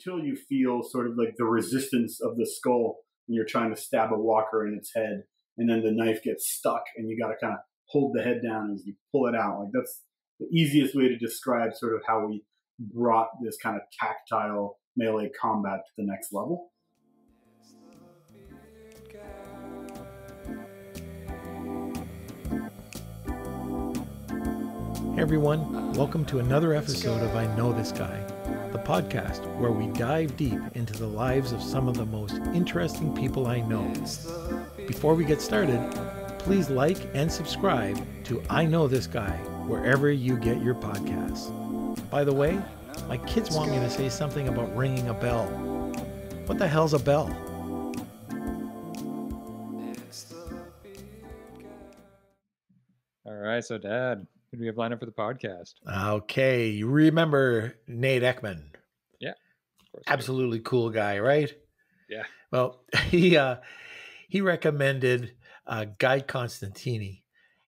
until you feel sort of like the resistance of the skull when you're trying to stab a walker in its head, and then the knife gets stuck and you got to kind of hold the head down as you pull it out. Like that's the easiest way to describe sort of how we brought this kind of tactile melee combat to the next level. Hey everyone, welcome to another episode of I Know This Guy, the podcast where we dive deep into the lives of some of the most interesting people I know. Before we get started, please like and subscribe to I Know This Guy wherever you get your podcasts. By the way, my kids want me to say something about ringing a bell. What the hell's a bell? All right, so Dad, who do we have lined up for the podcast? Okay, you remember Nate Eckman? Yeah, of course. Absolutely cool guy, right? Yeah. Well, he recommended Guy Costantini.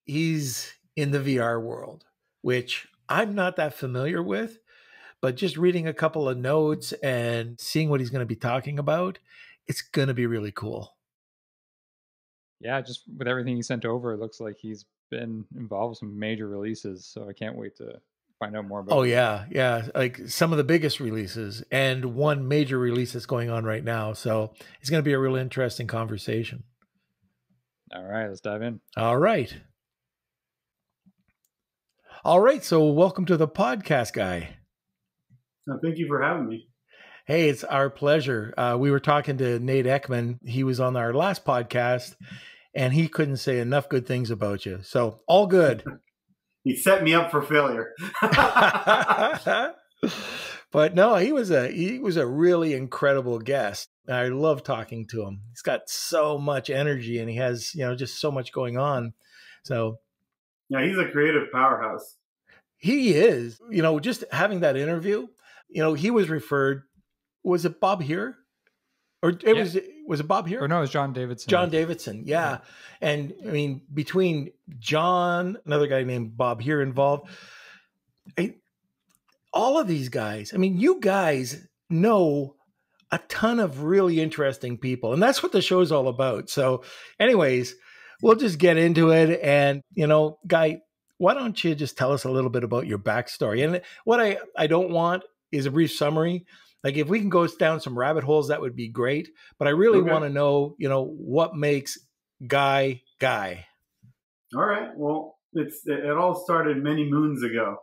He's in the VR world, which I'm not that familiar with, but just reading a couple of notes and seeing what he's going to be talking about, it's going to be really cool. Yeah, just with everything he sent over, it looks like he's been involved with some major releases, so I can't wait to find out more about Oh, it. yeah. Like some of the biggest releases and one major release that's going on right now. So it's going to be a real interesting conversation. All right, let's dive in. All right. So welcome to the podcast, Guy. Thank you for having me. Hey, it's our pleasure. We were talking to Nate Eckman. He was on our last podcast, and he couldn't say enough good things about you. So all good. He set me up for failure. But no, he was a really incredible guest. I love talking to him. He's got so much energy, and he has just so much going on. So yeah, he's a creative powerhouse. He is. Just having that interview. He was referred. Was it Bob here? Or was it Bob here? Or no, it was John Davidson. John Davidson, yeah. And I mean, between John, another guy named Bob here involved, all of these guys, I mean, you guys know a ton of really interesting people, and that's what the show's all about. So anyways, we'll just get into it. And, Guy, why don't you just tell us a little bit about your backstory? And what I don't want is a brief summary. Like if we can go down some rabbit holes, that would be great. But I really want to know, what makes Guy Guy. All right. Well, it all started many moons ago.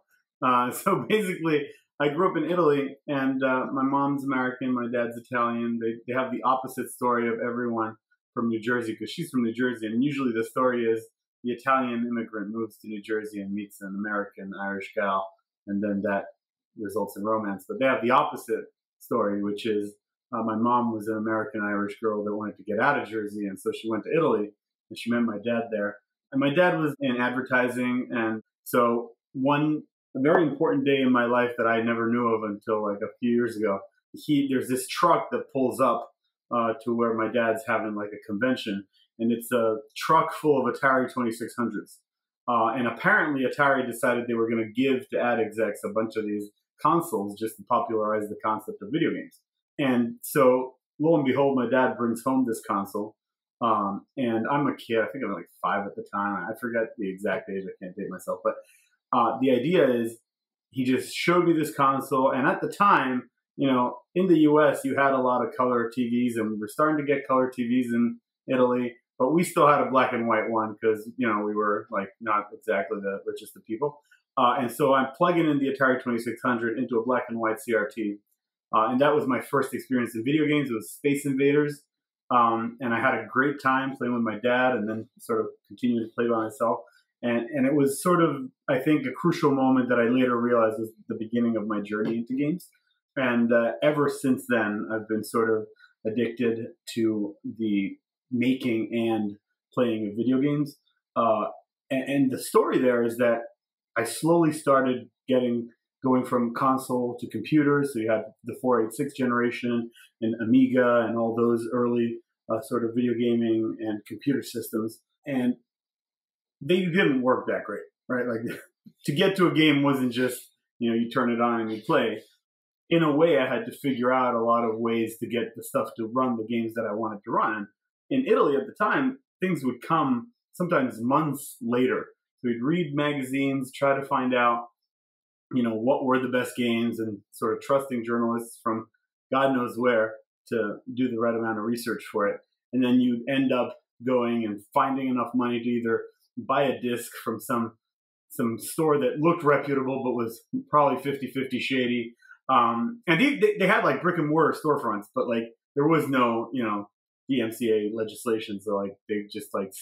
So basically, I grew up in Italy, and my mom's American, my dad's Italian. They have the opposite story of everyone from New Jersey because she's from New Jersey. And usually the story is the Italian immigrant moves to New Jersey and meets an American Irish gal, and then that results in romance. But they have the opposite story, which is my mom was an American Irish girl that wanted to get out of Jersey, and so she went to Italy, and she met my dad there. And my dad was in advertising, and so a very important day in my life that I never knew of until like a few years ago, there's this truck that pulls up to where my dad's having like a convention, and it's a truck full of Atari 2600s. And apparently Atari decided they were going to give to ad execs a bunch of these consoles just to popularize the concept of video games. And so lo and behold, my dad brings home this console. And I'm a kid. I think I'm like 5 at the time. I forget the exact age. I can't date myself. But the idea is he just showed me this console. And at the time, in the U.S., you had a lot of color TVs, and we're starting to get color TVs in Italy. But we still had a black and white one because, we were like not exactly the richest of people. And so I'm plugging in the Atari 2600 into a black and white CRT. And that was my first experience in video games. It was Space Invaders. And I had a great time playing with my dad and then sort of continued to play by myself. And it was sort of, I think, a crucial moment that I later realized was the beginning of my journey into games. And ever since then, I've been sort of addicted to the making and playing of video games. And the story there is that I slowly started going from console to computers. So you had the 486 generation and Amiga and all those early sort of video gaming and computer systems. And they didn't work that great, right? Like to get to a game wasn't just, you turn it on and you play. in a way, I had to figure out a lot of ways to get the stuff to run the games that I wanted to run. In Italy at the time, things would come sometimes months later. So we'd read magazines, try to find out, what were the best games, and sort of trusting journalists from God knows where to do the right amount of research for it. And then you'd end up going and finding enough money to either buy a disc from some store that looked reputable but was probably 50-50 shady. And they had like brick and mortar storefronts, but like there was no, DMCA legislation. So like they just like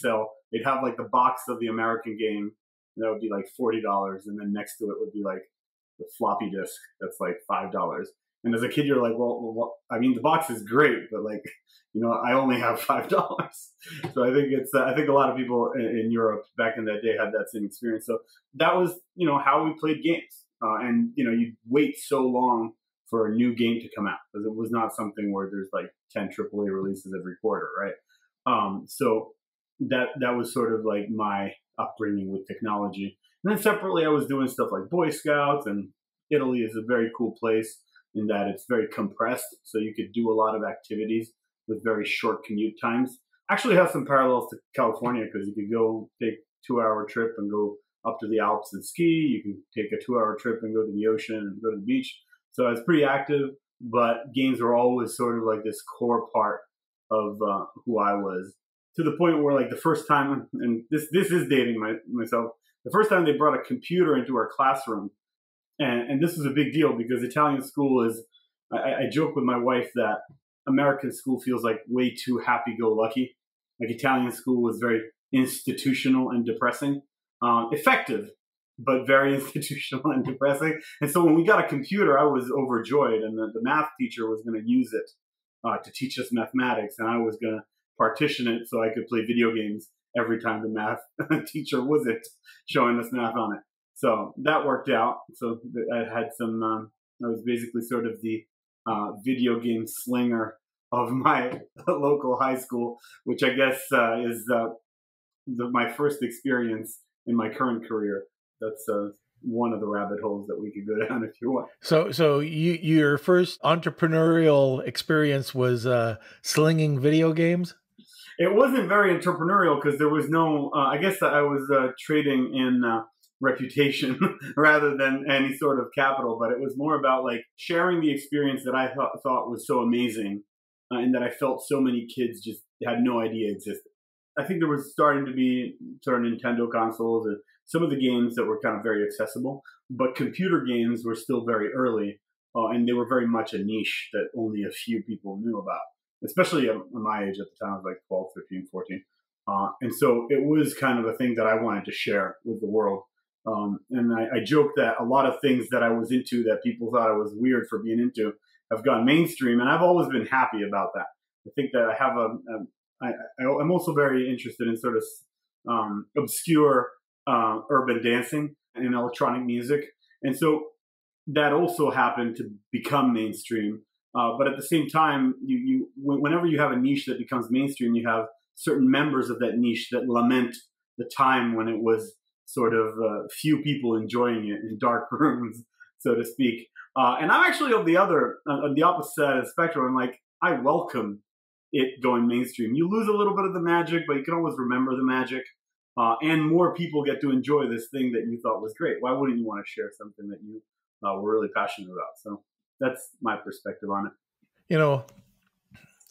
they'd have like the box of the American game, and that would be like $40. And then next to it would be like the floppy disk that's like $5. And as a kid, you're like, well, I mean, the box is great, but like, I only have $5. So I think I think a lot of people in Europe back in that day had that same experience. So that was, how we played games. And, you'd wait so long for a new game to come out, because it was not something where there's like 10 AAA releases every quarter, right? So that was sort of like my upbringing with technology. And then separately, I was doing stuff like Boy Scouts, and Italy is a very cool place in that it's very compressed. So you could do a lot of activities with very short commute times. Actually has some parallels to California, because you could go take a 2-hour trip and go up to the Alps and ski. You can take a 2-hour trip and go to the ocean and go to the beach. So I was pretty active, but games were always sort of like this core part of who I was, to the point where like the first time, and this is dating myself, the first time they brought a computer into our classroom, and this was a big deal because Italian school is, I joke with my wife that American school feels like way too happy-go-lucky. Like Italian school was very institutional and depressing, effective, but very institutional and depressing. And so when we got a computer, I was overjoyed, and the math teacher was going to use it to teach us mathematics, and I was going to partition it so I could play video games every time the math teacher wasn't showing us math on it. So that worked out. So I had I was basically sort of the video game slinger of my local high school, which I guess is my first experience in my current career. That's one of the rabbit holes that we could go down if you want. So your first entrepreneurial experience was slinging video games? It wasn't very entrepreneurial because there was no, I guess I was trading in reputation rather than any sort of capital, but it was more about like sharing the experience that I thought was so amazing and that I felt so many kids just had no idea existed. I think there was starting to be sort of Nintendo consoles and some of the games that were kind of very accessible, but computer games were still very early, and they were very much a niche that only a few people knew about, especially at my age at the time. I was like 12, 13, 14. And so it was kind of a thing that I wanted to share with the world. And I joke that a lot of things that I was into that people thought I was weird for being into have gone mainstream, and I've always been happy about that. I think that I have I'm also very interested in sort of obscure urban dancing and electronic music. And so that also happened to become mainstream. But at the same time, whenever you have a niche that becomes mainstream, you have certain members of that niche that lament the time when it was sort of few people enjoying it in dark rooms, so to speak. And I'm actually on the opposite side of the spectrum. I'm like, I welcome it going mainstream. You lose a little bit of the magic, but you can always remember the magic. And more people get to enjoy this thing that you thought was great. Why wouldn't you want to share something that you were really passionate about? So that's my perspective on it.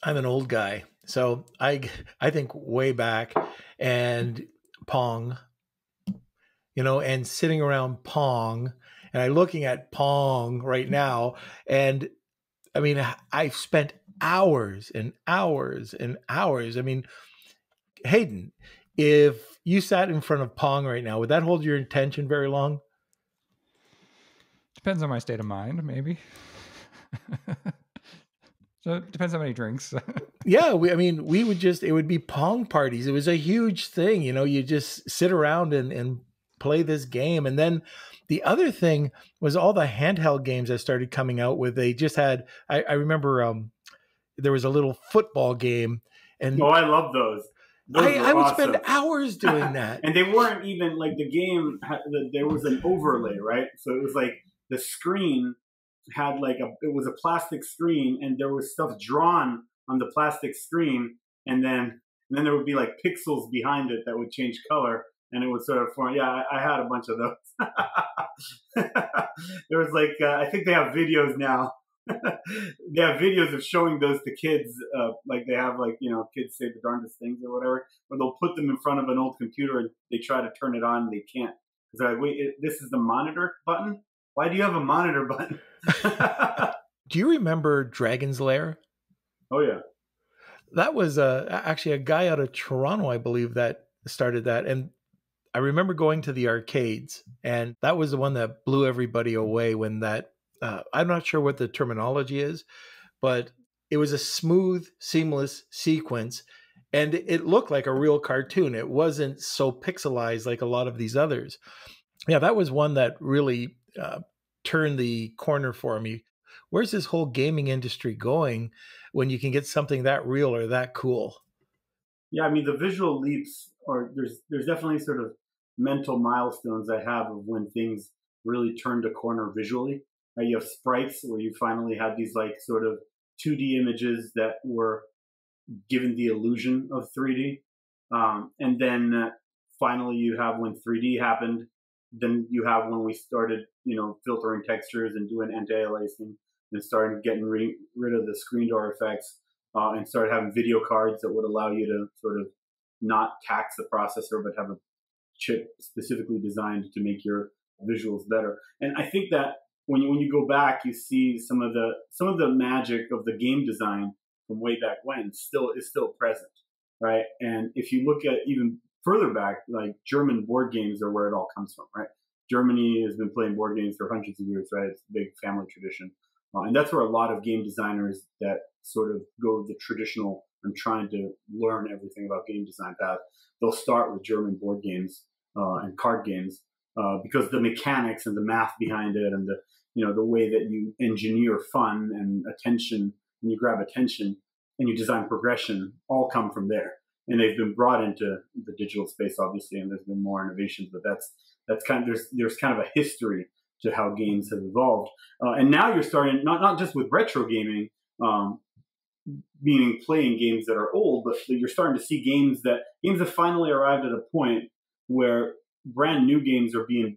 I'm an old guy, so I think way back, and Pong, and sitting around Pong, and I'm looking at Pong right now, and I mean, I've spent hours and hours and hours. I mean, Hayden, if you sat in front of Pong right now, would that hold your attention very long? Depends on my state of mind, maybe. So it depends how many drinks. Yeah, it would be Pong parties. It was a huge thing. You just sit around and play this game. And then the other thing was all the handheld games that started coming out with, they just had, I remember there was a little football game. And I love those. I would spend hours doing that. And they weren't even like the game, there was an overlay, right? So it was like the screen had like it was a plastic screen, and there was stuff drawn on the plastic screen, and then there would be like pixels behind it that would change color, and it would sort of form. Yeah, I had a bunch of those. There was like I think they have videos now. They have videos of showing those to kids, like they have like, kids say the darndest things or whatever, or they'll put them in front of an old computer and they try to turn it on and they can't. Because they're like, wait, this is the monitor button? Why do you have a monitor button? Do you remember Dragon's Lair? Oh, yeah. That was actually a guy out of Toronto, I believe, that started that. And I remember going to the arcades, and that was the one that blew everybody away when that, I'm not sure what the terminology is, but it was a smooth, seamless sequence, and it looked like a real cartoon. It wasn't so pixelized like a lot of these others. Yeah, that was one that really turned the corner for me. Where's this whole gaming industry going when you can get something that real or that cool? Yeah, I mean, the visual leaps there's definitely sort of mental milestones I have of when things really turned a corner visually. You have sprites where you finally have these like sort of 2D images that were given the illusion of 3D. And then finally you have when 3D happened. Then you have when we started, filtering textures and doing anti-aliasing and started getting rid of the screen door effects, and started having video cards that would allow you to sort of not tax the processor, but have a chip specifically designed to make your visuals better. And I think that when you go back, you see some of the magic of the game design from way back when is still present, right? And if you look at even further back, like German board games are where it all comes from, right? Germany has been playing board games for hundreds of years, right? It's a big family tradition. And that's where a lot of game designers that sort of go the traditional, I'm trying to learn everything about game design path, they'll start with German board games and card games because the mechanics and the math behind it and the way that you engineer fun and attention, and you grab attention and you design progression all come from there. And they've been brought into the digital space, obviously, and there's been more innovations, but that's kind of, there's kind of a history to how games have evolved. And now you're starting, not just with retro gaming, meaning playing games that are old, but you're starting to see games have finally arrived at a point where brand new games are being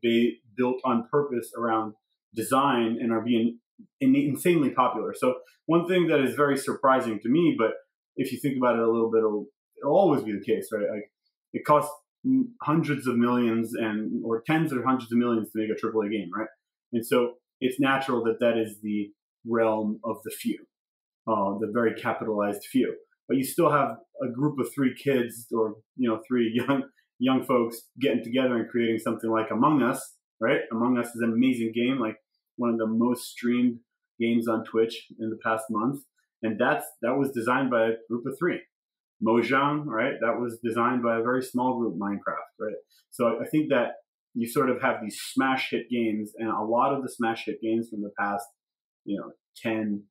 built on purpose around design and are being insanely popular. So one thing that is very surprising to me, but if you think about it a little bit, it'll always be the case, right? Like it costs hundreds of millions or tens or hundreds of millions to make a AAA game, right? And so it's natural that is the realm of the few, the very capitalized few. But you still have a group of three kids or three young folks getting together and creating something like Among Us, right? Among Us is an amazing game, like one of the most streamed games on Twitch in the past month, and that was designed by a group of three. Mojang, right? That was designed by a very small group, Minecraft, right? So I think that you sort of have these smash hit games, and a lot of the smash hit games from the past, 10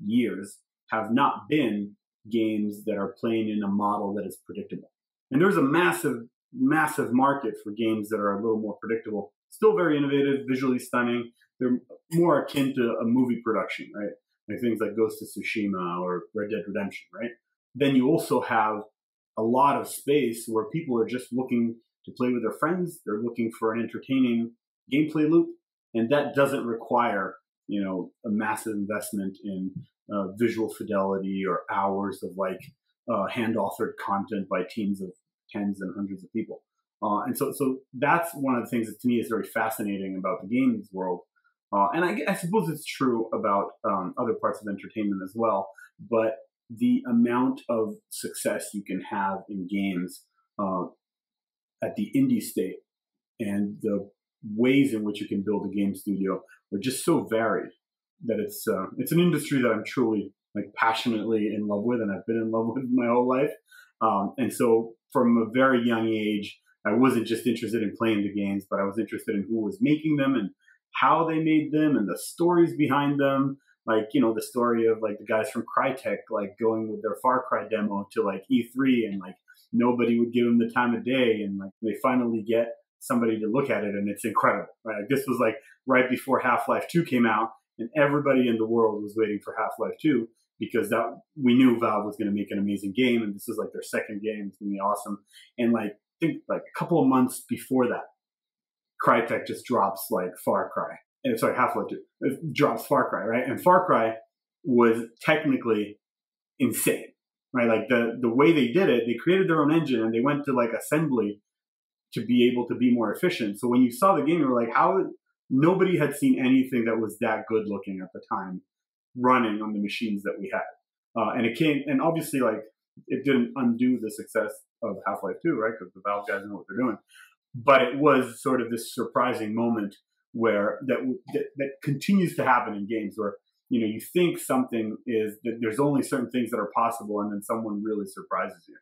years have not been games that are playing in a model that is predictable. And there's a massive, massive market for games that are a little more predictable, still very innovative, visually stunning. They're more akin to a movie production, right? Like things like Ghost of Tsushima or Red Dead Redemption, right? Then you also have a lot of space where people are just looking to play with their friends. They're looking for an entertaining gameplay loop. And that doesn't require, a massive investment in visual fidelity or hours of hand-authored content by teams of tens and hundreds of people. And so that's one of the things that to me is very fascinating about the games world. And I suppose it's true about other parts of entertainment as well. But the amount of success you can have in games at the indie state and the ways in which you can build a game studio are just so varied that it's an industry that I'm truly passionately in love with, and I've been in love with my whole life. And so from a very young age, I wasn't just interested in playing the games, but I was interested in who was making them and how they made them and the stories behind them. The story of the guys from Crytek, going with their Far Cry demo to E3 and nobody would give them the time of day. And they finally get somebody to look at it and it's incredible, right? This was right before Half-Life 2 came out. and everybody in the world was waiting for Half-Life 2 because that we knew Valve was going to make an amazing game, and this is like their second game. It's going to be awesome. And like I think like a couple of months before that, Crytek just drops like Far Cry. And sorry, Half-Life 2 it drops Far Cry, right? And Far Cry was technically insane, right? Like the way they did it, they created their own engine and they went to like assembly to be able to be more efficient. So when you saw the game, you were like, how nobody had seen anything that was that good looking at the time running on the machines that we had. And it came, and obviously like it didn't undo the success of Half-Life 2, right? Because the Valve guys know what they're doing. But it was sort of this surprising moment where that continues to happen in games where, you know, you think something is, that there's only certain things that are possible, and then someone really surprises you.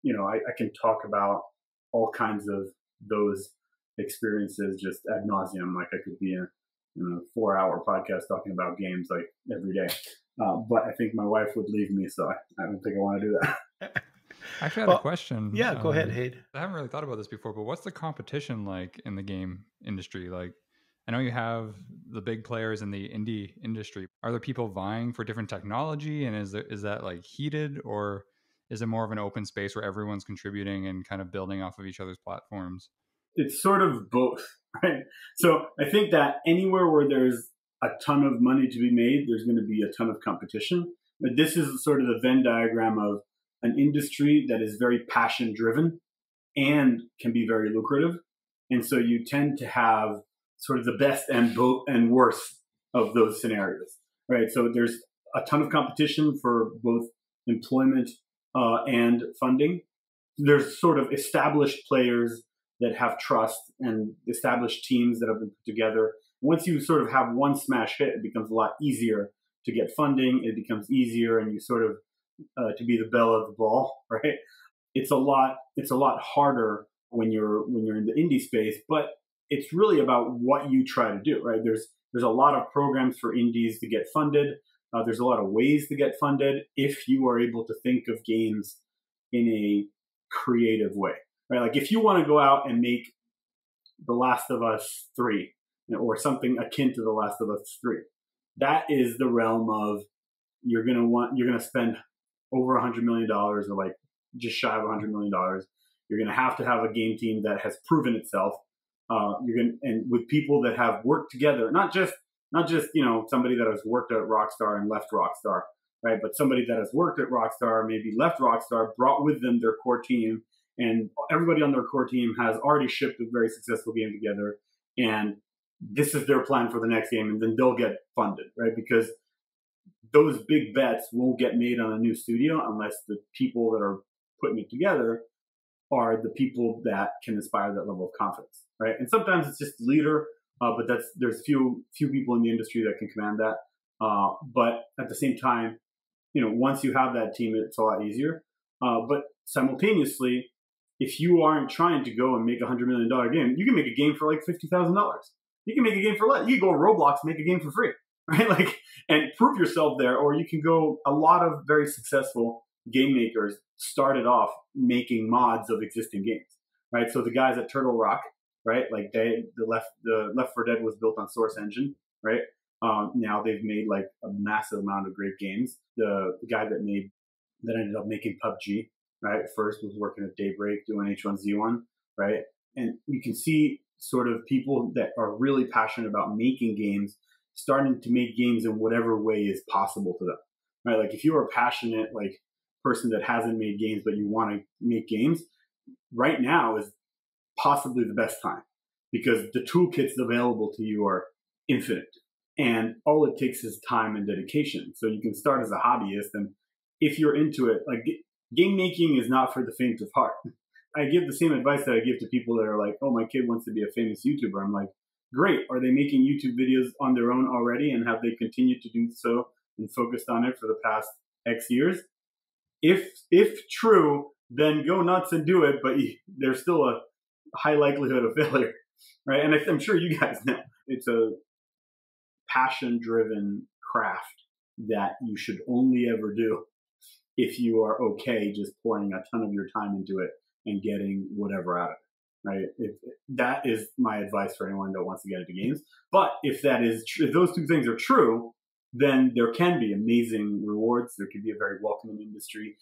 You know, I can talk about all kinds of those experiences just ad nauseum. Like I could be in a 4-hour podcast talking about games like every day. But I think my wife would leave me, so I don't think I want to do that. I actually had a question. Yeah, go ahead, Hayde. I haven't really thought about this before, but what's the competition like in the game industry? Like, I know you have the big players in the indie industry. Are there people vying for different technology, and is that like heated, or is it more of an open space where everyone's contributing and kind of building off of each other's platforms? It's sort of both, right? So I think that anywhere where there's a ton of money to be made, there's going to be a ton of competition. But this is sort of the Venn diagram of an industry that is very passion driven and can be very lucrative. And so you tend to have sort of the best and worst of those scenarios, right? So there's a ton of competition for both employment and funding. There's sort of established players that have trust and established teams that have been put together. Once you sort of have one smash hit, it becomes a lot easier to get funding. It becomes easier, and you sort of to be the belle of the ball, right? It's a lot harder when you're in the indie space, but it's really about what you try to do, right? There's a lot of programs for indies to get funded. There's a lot of ways to get funded if you are able to think of games in a creative way, right? Like if you want to go out and make The Last of Us 3, you know, or something akin to The Last of Us 3, that is the realm of you're going to spend over $100 million, or like just shy of $100 million. You're going to have a game team that has proven itself. And with people that have worked together, not just you know, somebody that has worked at Rockstar and left Rockstar, right? But somebody that has worked at Rockstar, maybe left Rockstar, brought with them their core team, and everybody on their core team has already shipped a very successful game together, and this is their plan for the next game, and then they'll get funded, right? Because those big bets won't get made on a new studio unless the people that are putting it together are the people that can inspire that level of confidence, right? And sometimes it's just the leader, but there's few people in the industry that can command that. But at the same time, you know, once you have that team, it's a lot easier. But simultaneously, if you aren't trying to go and make $100 million game, you can make a game for like $50,000. You can make a game for less. You can go to Roblox, make a game for free, right? Like, and prove yourself there. Or you can go, a lot of very successful game makers started off making mods of existing games, right? So the guys at Turtle Rock, right? Like the Left 4 Dead was built on Source Engine, right? Now they've made like a massive amount of great games. The guy that ended up making PUBG, right? First was working at Daybreak doing H1Z1, right? And you can see sort of people that are really passionate about making games starting to make games in whatever way is possible to them, right? Like if you're a passionate like person that hasn't made games but you want to make games, right now is possibly the best time because the toolkits available to you are infinite, and all it takes is time and dedication. So you can start as a hobbyist, and if you're into it, like game making is not for the faint of heart. I give the same advice that I give to people that are like, oh, my kid wants to be a famous YouTuber. I'm like, great. Are they making YouTube videos on their own already? And have they continued to do so and focused on it for the past X years? If true, then go nuts and do it. But there's still a high likelihood of failure, right? And I'm sure you guys know it's a passion-driven craft that you should only ever do if you are okay just pouring a ton of your time into it and getting whatever out of it. right? That is my advice for anyone that wants to get into games. But if those two things are true, then there can be amazing rewards. There can be a very welcoming industry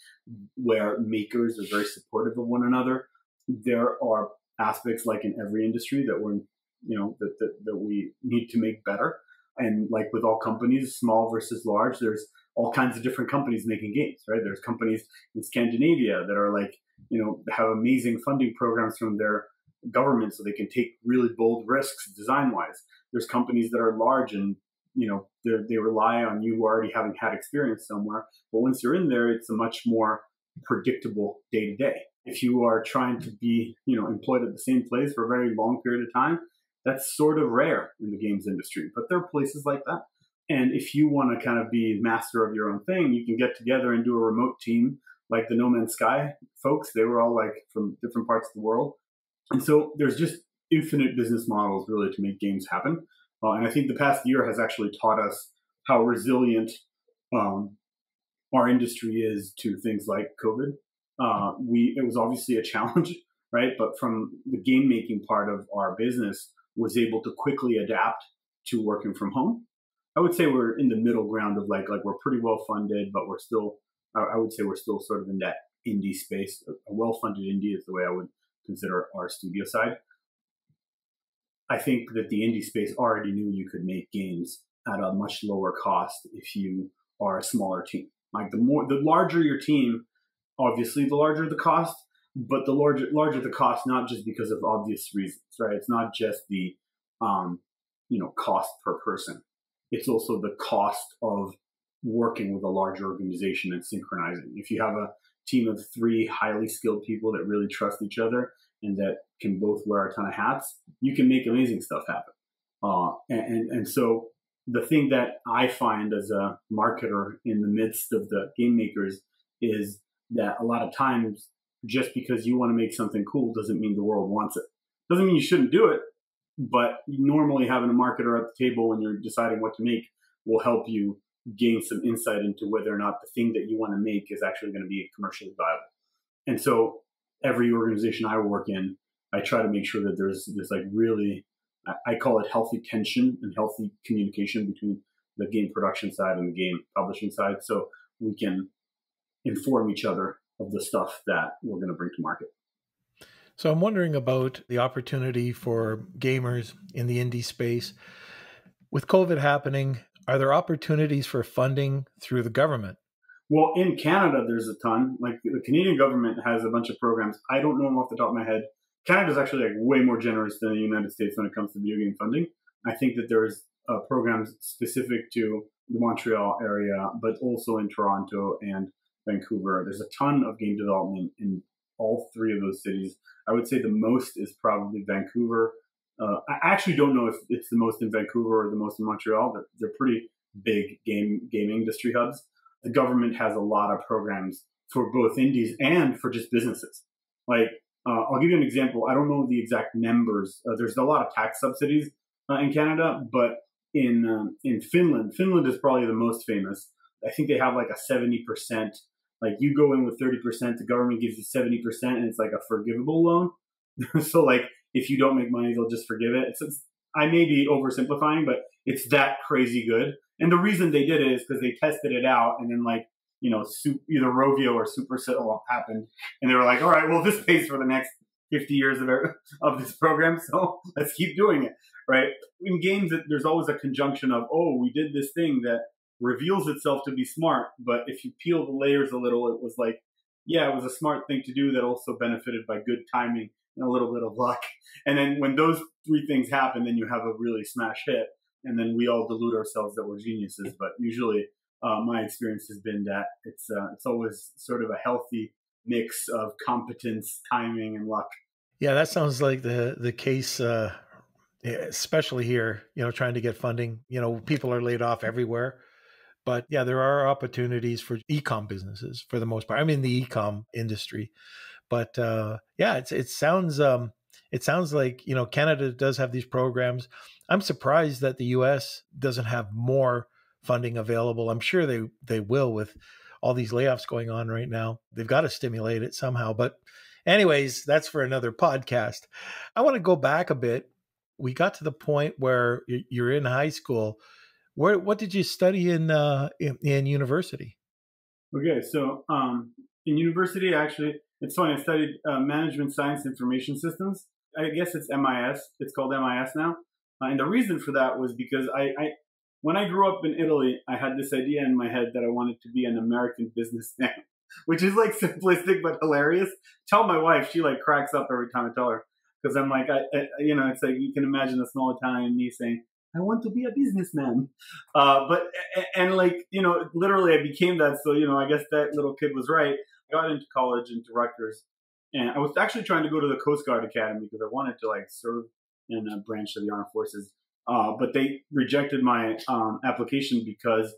where makers are very supportive of one another. There are aspects, like in every industry, that that we need to make better. And like with all companies, small versus large, there's all kinds of different companies making games, right? There's companies in Scandinavia that are like, have amazing funding programs from their government so they can take really bold risks design-wise. There's companies that are large and, they rely on you already having had experience somewhere. But once you're in there, it's a much more predictable day-to-day. If you are trying to be, employed at the same place for a very long period of time, that's sort of rare in the games industry. But there are places like that. And if you want to kind of be master of your own thing, you can get together and do a remote team like the No Man's Sky folks. They were all like from different parts of the world. And so there's just infinite business models really to make games happen. And I think the past year has actually taught us how resilient our industry is to things like COVID. It was obviously a challenge, right? But from the game making part of our business was able to quickly adapt to working from home. I would say we're in the middle ground of like we're pretty well funded, but I would say we're still sort of in that indie space. A well-funded indie is the way I would consider our studio side. I think that the indie space already knew you could make games at a much lower cost if you are a smaller team. Like the larger your team, obviously the larger the cost, but the larger the cost, not just because of obvious reasons, right? It's not just the cost per person. It's also the cost of working with a larger organization and synchronizing. If you have a team of 3 highly skilled people that really trust each other and that can both wear a ton of hats, you can make amazing stuff happen. And so the thing that I find as a marketer in the midst of the game makers is that a lot of times, just because you want to make something cool doesn't mean the world wants it. Doesn't mean you shouldn't do it, but normally having a marketer at the table when you're deciding what to make will help you gain some insight into whether or not the thing that you want to make is actually going to be commercially viable. And so every organization I work in, I try to make sure that there's like really, I call it healthy tension and healthy communication between the game production side and the game publishing side, so we can inform each other of the stuff that we're going to bring to market. So I'm wondering about the opportunity for gamers in the indie space. With COVID happening, are there opportunities for funding through the government? Well, in Canada, there's a ton. Like the Canadian government has a bunch of programs. I don't know them off the top of my head. Canada's actually like way more generous than the United States when it comes to video game funding. I think that there's programs specific to the Montreal area, but also in Toronto and Vancouver. There's a ton of game development in all 3 of those cities. I would say the most is probably Vancouver. I actually don't know if it's the most in Vancouver or the most in Montreal. They're pretty big game industry hubs. The government has a lot of programs for both indies and for just businesses. Like, I'll give you an example. I don't know the exact numbers. There's a lot of tax subsidies in Canada, but in Finland is probably the most famous. I think they have like a 70%. Like you go in with 30%, the government gives you 70%, and it's like a forgivable loan. So like if you don't make money, they'll just forgive it. I may be oversimplifying, but it's that crazy good. And the reason they did it is because they tested it out, and then like, either Rovio or Supercell happened, and they were like, all right, well, this pays for the next 50 years of this program, so let's keep doing it, right? In games, there's always a conjunction of, oh, we did this thing that reveals itself to be smart, but if you peel the layers a little, it was like, yeah, it was a smart thing to do that also benefited by good timing and a little bit of luck. And then when those 3 things happen, then you have a really smash hit, and then we all delude ourselves that we're geniuses. But usually my experience has been that it's always sort of a healthy mix of competence, timing, and luck. Yeah, that sounds like the case, especially here, trying to get funding. People are laid off everywhere. But yeah, there are opportunities for e-com businesses for the most part. I'm in the e-com industry, but yeah, it sounds like Canada does have these programs. I'm surprised that the U.S. doesn't have more funding available. I'm sure they will with all these layoffs going on right now. They've got to stimulate it somehow. But Anyways, that's for another podcast. I want to go back a bit. We got to the point where you're in high school. What did you study in university? Okay, so in university, actually, it's funny. I studied management science information systems. I guess it's MIS. It's called MIS now. And the reason for that was because I when I grew up in Italy, I had this idea in my head that I wanted to be an American businessman, which is like simplistic but hilarious. Tell my wife, she like cracks up every time I tell her, because I'm like, it's like you can imagine a small Italian me saying, I want to be a businessman. Literally I became that. So, I guess that little kid was right. I got into college, into Rutgers, and I was actually trying to go to the Coast Guard Academy because I wanted to like serve in a branch of the armed forces. But they rejected my application because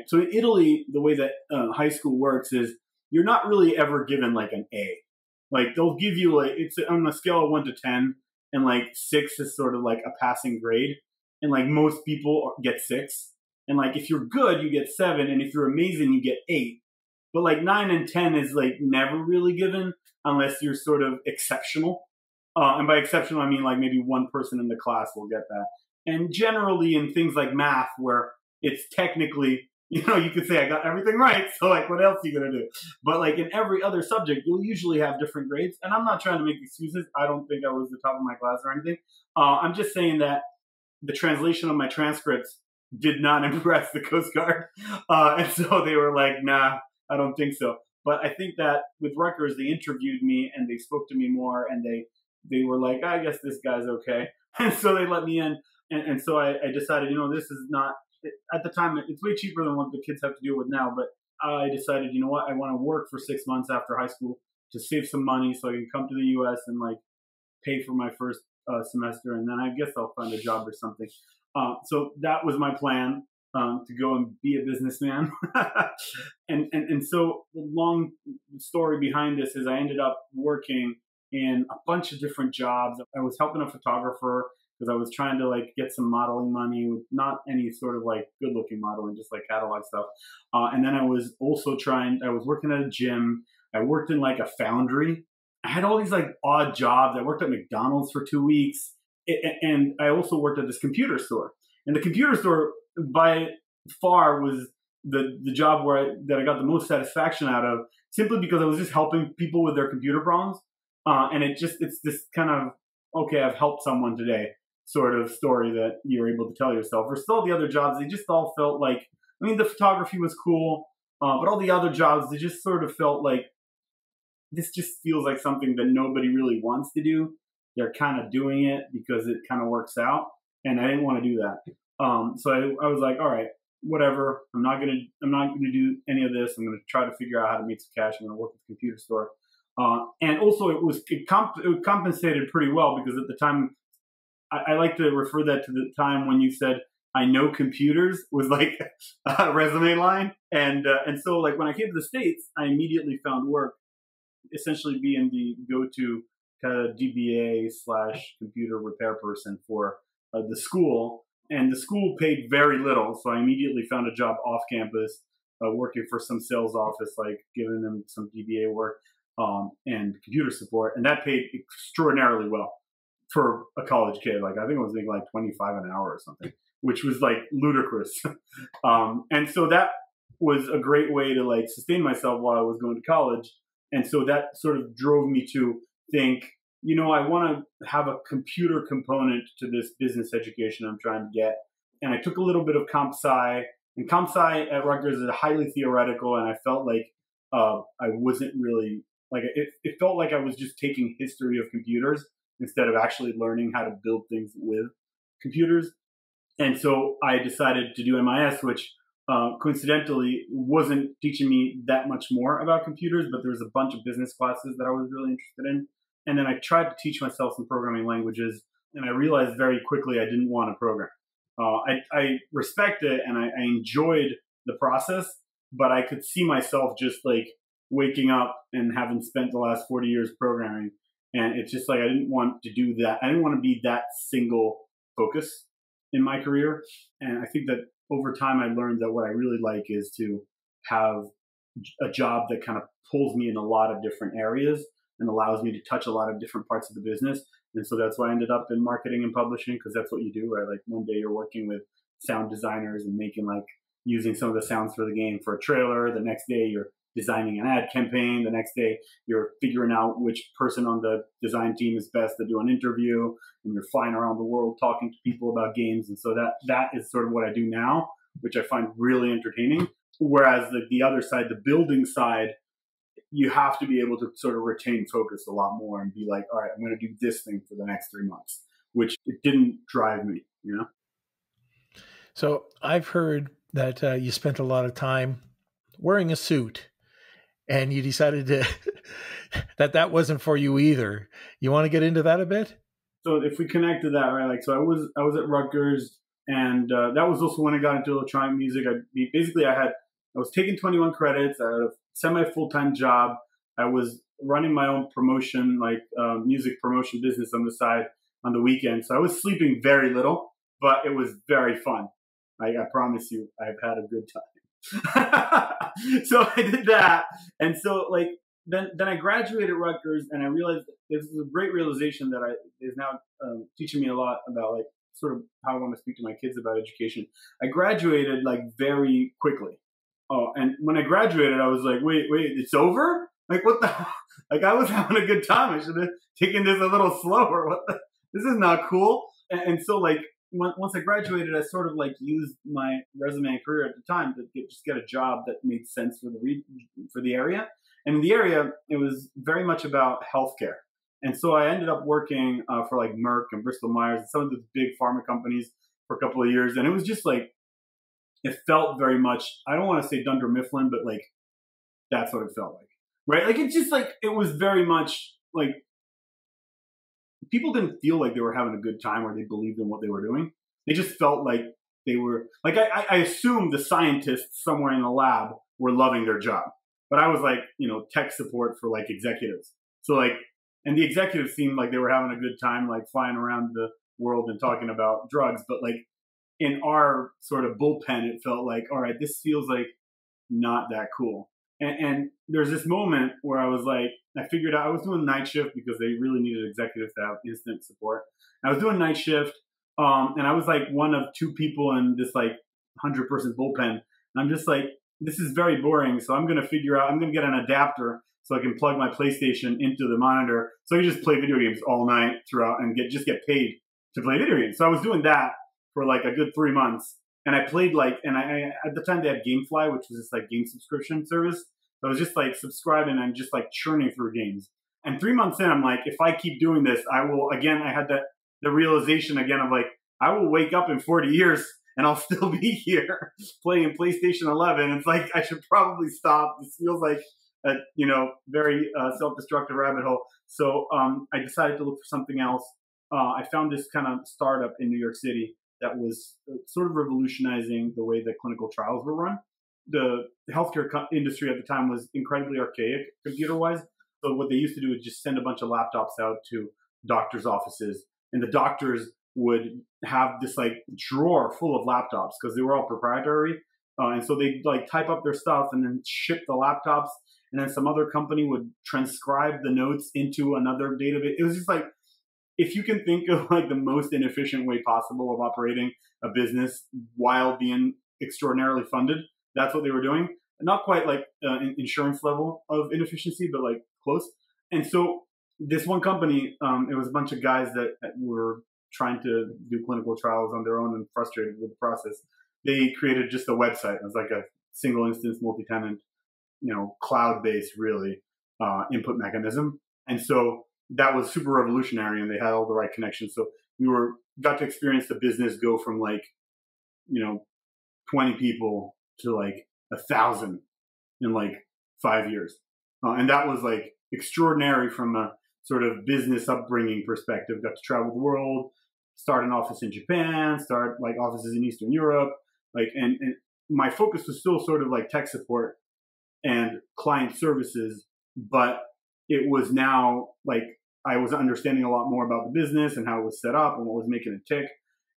so in Italy, the way that high school works is you're not really ever given like an A. Like they'll give you like, it's on a scale of 1 to 10, and like 6 is sort of like a passing grade. And like most people get 6. And like if you're good, you get 7. And if you're amazing, you get 8. But like 9 and 10 is like never really given unless you're sort of exceptional. And by exceptional, I mean like maybe one person in the class will get that. And generally in things like math, where it's technically, you could say I got everything right. So like, what else are you going to do? But like in every other subject, you'll usually have different grades. And I'm not trying to make excuses. I don't think I was the top of my class or anything. I'm just saying that the translation of my transcripts did not impress the Coast Guard. And so they were like, nah, I don't think so. But I think that with Rutgers, they interviewed me and they spoke to me more, and they were like, I guess this guy's okay. And so they let me in. And so I decided, this is not, at the time, it's way cheaper than what the kids have to deal with now. But I decided, you know what, I want to work for 6 months after high school to save some money so I can come to the U.S. and like pay for my first semester, and then I guess I'll find a job or something. So that was my plan, to go and be a businessman. and so the long story behind this is I ended up working in a bunch of different jobs. I was helping a photographer because I was trying to like get some modeling money, with not any sort of like good looking modeling, just like catalog stuff. And then I was also I was working at a gym. I worked in like a foundry. I had all these like odd jobs. I worked at McDonald's for 2 weeks, and I also worked at this computer store. And the computer store by far was the job that I got the most satisfaction out of, simply because I was just helping people with their computer problems. And it's this kind of, okay, I've helped someone today sort of story that you're able to tell yourself. Versus all the other jobs, they just all felt like, the photography was cool, but all the other jobs, they just sort of felt like, this just feels like something that nobody really wants to do. They're kind of doing it because it kind of works out, and I didn't want to do that. So I was like, all right, whatever. I'm not gonna do any of this. I'm gonna try to figure out how to make some cash. I'm gonna work at the computer store, and also it compensated pretty well, because at the time, I like to refer that to the time when you said, I know computers, was like a resume line, and so like when I came to the States, I immediately found work, essentially being the go-to kind of DBA/computer repair person for the school. And the school paid very little, so I immediately found a job off campus, working for some sales office, like giving them some DBA work and computer support, and that paid extraordinarily well for a college kid. Like I think I was making like $25 an hour or something, which was like ludicrous. And so that was a great way to like sustain myself while I was going to college. And so that sort of drove me to think, I want to have a computer component to this business education I'm trying to get. And I took a little bit of comp sci, and comp sci at Rutgers is highly theoretical. And I felt like I wasn't really like, it felt like I was just taking history of computers instead of actually learning how to build things with computers. And so I decided to do MIS, which coincidentally wasn't teaching me that much more about computers, but there was a bunch of business classes that I was really interested in. And then I tried to teach myself some programming languages, and I realized very quickly I didn't want to program. I respect it, and I enjoyed the process, but I could see myself just like waking up and having spent the last 40 years programming. And it's just like, I didn't want to do that. I didn't want to be that single focus in my career. And I think that over time, I learned that what I really like is to have a job that kind of pulls me in a lot of different areas, and allows me to touch a lot of different parts of the business. And so that's why I ended up in marketing and publishing, because that's what you do, right? Like one day you're working with sound designers and making like using some of the sounds for the game for a trailer. The next day you're designing an ad campaign. The next day you're figuring out which person on the design team is best to do an interview, and you're flying around the world talking to people about games. And so that is sort of what I do now, which I find really entertaining. Whereas the other side, the building side, you have to be able to sort of retain focus a lot more and be like, all right, I'm going to do this thing for the next 3 months, which it didn't drive me, you know? So I've heard that you spent a lot of time wearing a suit, and you decided to that wasn't for you either. You want to get into that a bit? So if we connect to that, right? Like, so I was at Rutgers, and that was also when I got into electronic music. I was taking 21 credits. I had a semi-full-time job. I was running my own promotion, like music promotion business on the side on the weekend. So I was sleeping very little, but it was very fun. I promise you, I've had a good time. So I did that. And so like, then I graduated Rutgers, and I realized this is a great realization that is now teaching me a lot about like sort of how I want to speak to my kids about education. I graduated like very quickly. Oh, and when I graduated, I was like, wait, it's over? Like, what the hell? Like, I was having a good time. I should have taken this a little slower. This is not cool. And so, like, once I graduated, I sort of, like, used my resume and career at the time to just get a job that made sense for the area. And in the area, it was very much about healthcare. And so I ended up working for, like, Merck and Bristol Myers and some of the big pharma companies for a couple of years. And it was just, like, it felt very much, I don't want to say Dunder Mifflin, but like, that's what it felt like, right? Like, it's just like, it was very much like, people didn't feel like they were having a good time or they believed in what they were doing. They just felt like they were, like, I assumed the scientists somewhere in the lab were loving their job. But I was like, you know, tech support for like executives. So like, and the executives seemed like they were having a good time, like flying around the world and talking about drugs. But like, in our sort of bullpen, it felt like, all right, this feels like not that cool. And there's this moment where I was like, I figured out I was doing night shift because they really needed executives to have instant support. I was doing night shift, and I was like one of two people in this like 100-person bullpen. And I'm just like, this is very boring. So I'm going to get an adapter so I can plug my PlayStation into the monitor. So I can just play video games all night throughout and get paid to play video games. So I was doing that for like a good 3 months. And I played like, and I at the time they had GameFly, which was this like game subscription service. So I was just like subscribing and just like churning through games. And 3 months in, I'm like, if I keep doing this, I will, again, I had the realization again of like, I will wake up in 40 years and I'll still be here playing PlayStation 11. It's like, I should probably stop. This feels like a, you know, very self-destructive rabbit hole. So I decided to look for something else. I found this kind of startup in New York City that was sort of revolutionizing the way that clinical trials were run. The healthcare industry at the time was incredibly archaic computer-wise. So what they used to do is just send a bunch of laptops out to doctors' offices, and the doctors would have this like drawer full of laptops because they were all proprietary. And so they'd like type up their stuff and then ship the laptops, and then some other company would transcribe the notes into another database. It was just like, if you can think of like the most inefficient way possible of operating a business while being extraordinarily funded, that's what they were doing. Not quite like insurance level of inefficiency, but like close. And so this one company, it was a bunch of guys that were trying to do clinical trials on their own and frustrated with the process. They created just a website. It was like a single instance, multi-tenant, you know, cloud-based really input mechanism. And so that was super revolutionary, and they had all the right connections. So we got to experience the business go from like, you know, 20 people to like 1,000 in like 5 years. And that was like extraordinary from a sort of business upbringing perspective. Got to travel the world, start an office in Japan, start like offices in Eastern Europe. Like, and my focus was still sort of like tech support and client services, but it was now like, I was understanding a lot more about the business and how it was set up and what was making it tick.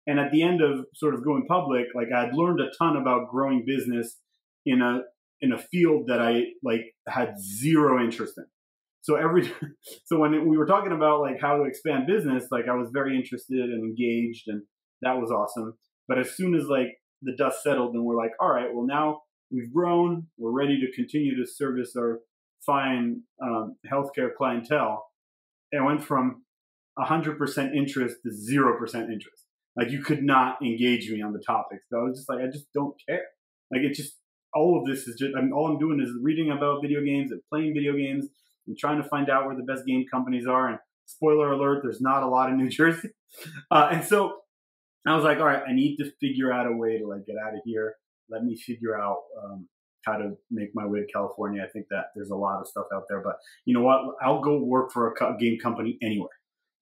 And at the end of sort of going public, like I had learned a ton about growing business in a field that I like had zero interest in. So so when we were talking about like how to expand business, like I was very interested and engaged, and that was awesome. But as soon as like the dust settled, and we're like, all right, well now we've grown, we're ready to continue to service our fine healthcare clientele. It went from 100% interest to 0% interest. Like you could not engage me on the topics. So I was just like, I just don't care. Like it just, all of this is just, all I'm doing is reading about video games and playing video games and trying to find out where the best game companies are. And spoiler alert, there's not a lot in New Jersey. And so I was like, all right, I need to figure out a way to like get out of here. Let me figure out how to make my way to California. I think that there's a lot of stuff out there, but you know what? I'll go work for a game company anywhere.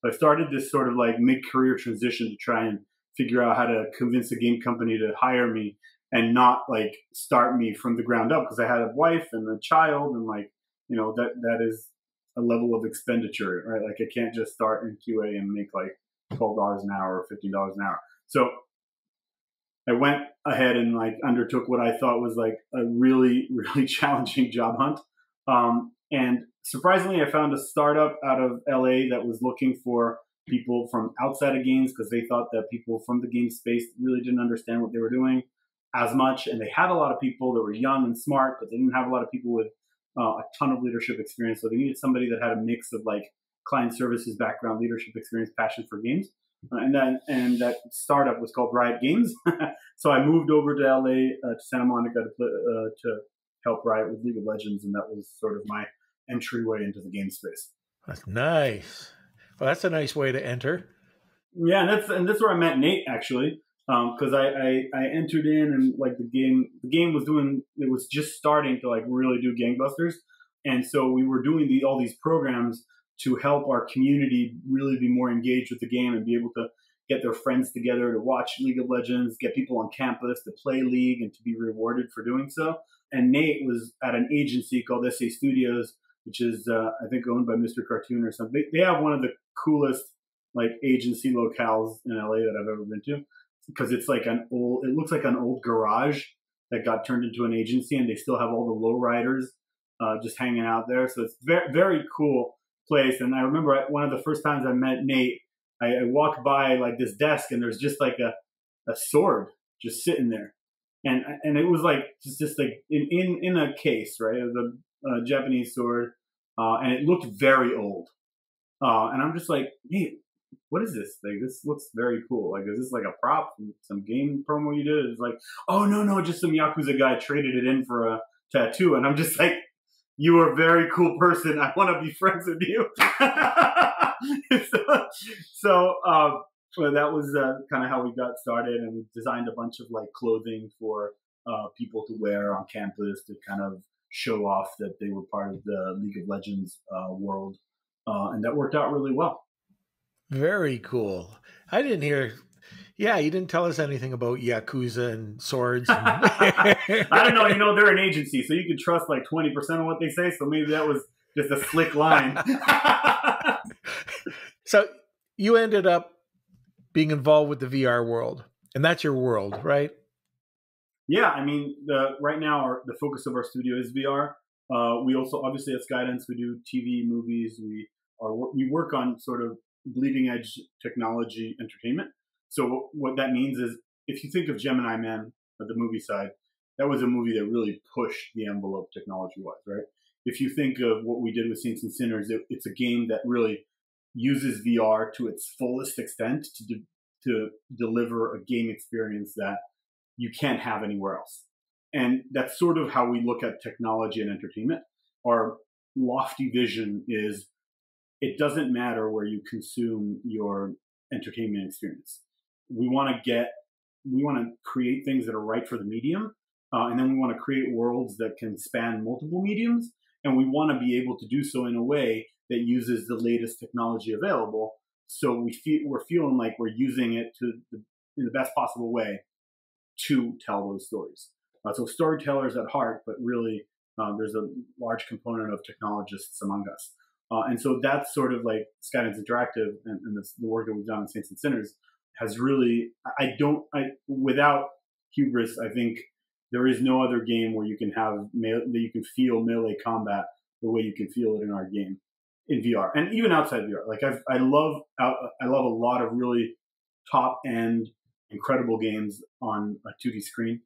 So I started this sort of like mid-career transition to try and figure out how to convince a game company to hire me and not like start me from the ground up, because I had a wife and a child, and like, you know, that is a level of expenditure, right? Like I can't just start in QA and make like $12 an hour or $15 an hour. So I went ahead and like undertook what I thought was like a really, really challenging job hunt. And surprisingly, I found a startup out of LA that was looking for people from outside of games, because they thought that people from the game space really didn't understand what they were doing as much. And they had a lot of people that were young and smart, but they didn't have a lot of people with a ton of leadership experience. So they needed somebody that had a mix of like client services background, leadership experience, passion for games. And that startup was called Riot Games. So I moved over to LA, to Santa Monica to help Riot with League of Legends. And that was sort of my entryway into the game space. That's nice. Well, that's a nice way to enter. Yeah, and that's where I met Nate, actually, because I entered in, and like the game was just starting to like really do gangbusters, and so we were doing all these programs to help our community really be more engaged with the game and be able to get their friends together to watch League of Legends, get people on campus to play League and to be rewarded for doing so. And Nate was at an agency called SA Studios, which is, I think, owned by Mr. Cartoon or something. They have one of the coolest like agency locales in LA that I've ever been to, because it's like it looks like an old garage that got turned into an agency, and they still have all the lowriders just hanging out there. So it's very, very cool place. And I remember one of the first times I met Nate, I walked by like this desk, and there's just like a sword just sitting there. And it was like just like in a case, right? It was a Japanese sword, and it looked very old. And I'm just like, hey, what is this thing? This looks very cool. Like, is this like a prop from some game promo you did? It's like, oh no, just some Yakuza guy traded it in for a tattoo. And I'm just like, you are a very cool person. I want to be friends with you. So that was kind of how we got started, and we designed a bunch of like clothing for people to wear on campus to kind of show off that they were part of the League of Legends world, and that worked out really well. Very cool. I didn't hear. Yeah, you didn't tell us anything about Yakuza and swords. I don't know. You know, they're an agency, so you can trust like 20% of what they say. So maybe that was just a slick line. So you ended up being involved with the VR world, and that's your world, right? Yeah, I mean, right now the focus of our studio is VR. We also, obviously, at Skydance, we do TV, movies. We work on sort of bleeding edge technology entertainment. So what that means is, if you think of Gemini Man at the movie side, that was a movie that really pushed the envelope technology-wise, right? If you think of what we did with Saints and Sinners, it's a game that really uses VR to its fullest extent to deliver a game experience that you can't have anywhere else. And that's sort of how we look at technology and entertainment. Our lofty vision is, it doesn't matter where you consume your entertainment experience. We want to create things that are right for the medium, and then we want to create worlds that can span multiple mediums, and we want to be able to do so in a way that uses the latest technology available. So we're feeling like we're using it in the best possible way to tell those stories. So storytellers at heart, but really there's a large component of technologists among us. And so that's sort of like Skydance Interactive and the work that we've done in Saints and Sinners has really, without hubris, I think there is no other game where you can have that you can feel melee combat the way you can feel it in our game. in VR, and even outside VR. Like I love a lot of really top end, incredible games on a 2D screen,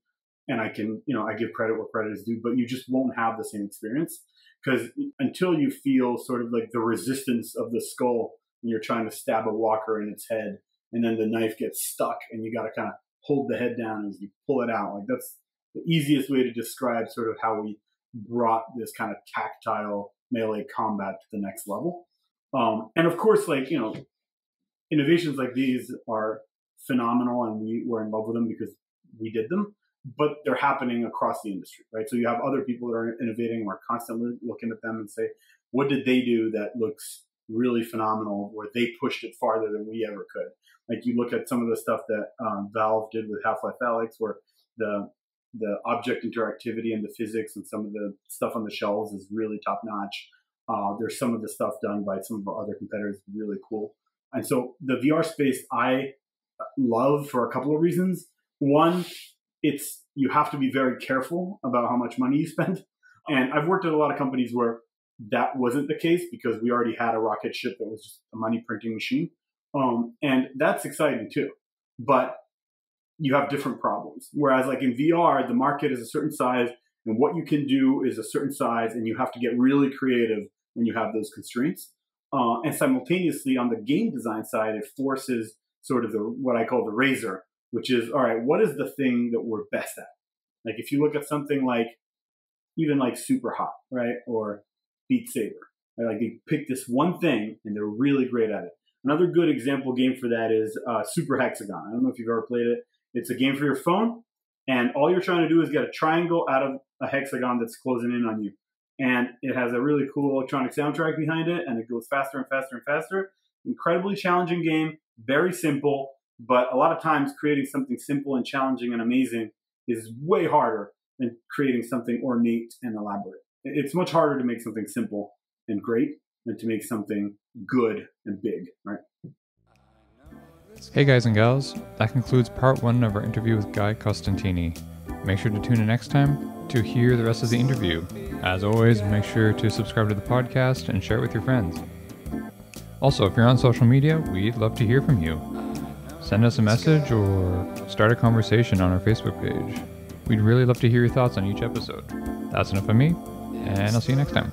and I can, I give credit where credit is due, but you just won't have the same experience, because until you feel sort of like the resistance of the skull when you're trying to stab a walker in its head, and then the knife gets stuck, and you got to kind of hold the head down as you pull it out. Like that's the easiest way to describe sort of how we brought this kind of tactile melee combat to the next level. And of course, like, innovations like these are phenomenal, and we're in love with them because we did them, but they're happening across the industry, right? So you have other people that are innovating, and we're constantly looking at them and say, what did they do that looks really phenomenal, where they pushed it farther than we ever could? Like you look at some of the stuff that Valve did with Half-Life Alyx, where the object interactivity and the physics and some of the stuff on the shelves is really top notch. There's some of the stuff done by some of our other competitors, really cool. And so the VR space I love for a couple of reasons. One, you have to be very careful about how much money you spend. And I've worked at a lot of companies where that wasn't the case, because we already had a rocket ship that was just a money printing machine. And that's exciting too. But you have different problems. Whereas like in VR, the market is a certain size, and what you can do is a certain size, and you have to get really creative when you have those constraints. And simultaneously on the game design side, it forces sort of what I call the razor, which is, all right, what is the thing that we're best at? Like if you look at something like, even like Super Hot, right? Or Beat Saber, right? Like they pick this one thing and they're really great at it. Another good example game for that is Super Hexagon. I don't know if you've ever played it. It's a game for your phone, and all you're trying to do is get a triangle out of a hexagon that's closing in on you. And it has a really cool electronic soundtrack behind it, and it goes faster and faster and faster. Incredibly challenging game, very simple, but a lot of times creating something simple and challenging and amazing is way harder than creating something ornate and elaborate. It's much harder to make something simple and great than to make something good and big, right? Hey guys and gals, that concludes part 1 of our interview with Guy Costantini. Make sure to tune in next time to hear the rest of the interview. As always, make sure to subscribe to the podcast and share it with your friends. Also, if you're on social media, we'd love to hear from you. Send us a message or start a conversation on our Facebook page. We'd really love to hear your thoughts on each episode. That's enough of me, and I'll see you next time.